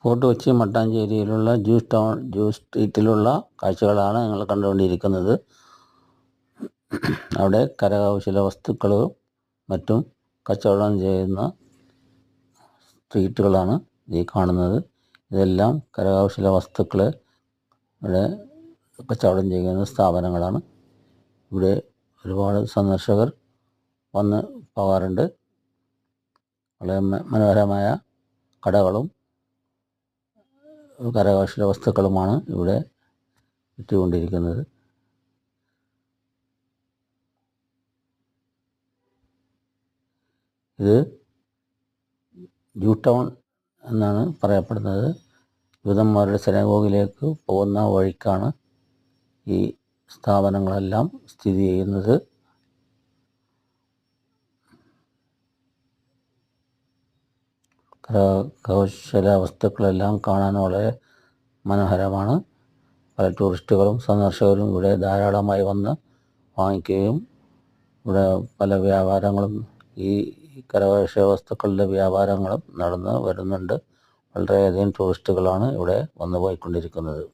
Fort Kochi മട്ടാഞ്ചേരിയിലുള്ള juice സ്ട്രീറ്റിലുള്ള കാഴ്ചകളാണ് നിങ്ങൾ കണ്ടുകൊണ്ടിരിക്കുന്നത്. അവിടെ കരകൗശല വസ്തുക്കളും മറ്റും കച്ചവടം ചെയ്യുന്ന സ്ട്രീറ്റുകളാണ് ഈ കാണുന്നത്. ഇതെല്ലാം കരകൗശല വസ്തുക്കൾ ഇവിടെ കച്ചവടം ചെയ്യുന്ന സ്ഥാപനങ്ങളാണ്. ഇവിടെ ഒരുപാട് സന്ദർശകർ വന്ന് പോകാറുണ്ട്. വളരെ മനോഹരമായ കടകളും കരകൗശല വസ്തുക്കളുമാണ് ഇവിടെ വിറ്റുകൊണ്ടിരിക്കുന്നത്. ഇത് ജൂ ടൗൺ എന്നാണ് പറയപ്പെടുന്നത്. ജൂതന്മാരുടെ സിനഗോഗിലേക്ക് പോകുന്ന വഴിക്കാണ് ഈ സ്ഥാപനങ്ങളെല്ലാം സ്ഥിതി ചെയ്യുന്നത്. കരകൗശല വസ്തുക്കളെല്ലാം കാണാൻ വളരെ മനോഹരമാണ്. പല ടൂറിസ്റ്റുകളും സന്ദർശകരും ഇവിടെ ധാരാളമായി വന്ന് വാങ്ങിക്കുകയും ഇവിടെ പല വ്യാപാരങ്ങളും ഈ കരകൗശല വസ്തുക്കളുടെ വ്യാപാരങ്ങളും നടന്ന് വരുന്നുണ്ട്. വളരെയധികം ടൂറിസ്റ്റുകളാണ് ഇവിടെ വന്നു പോയിക്കൊണ്ടിരിക്കുന്നത്.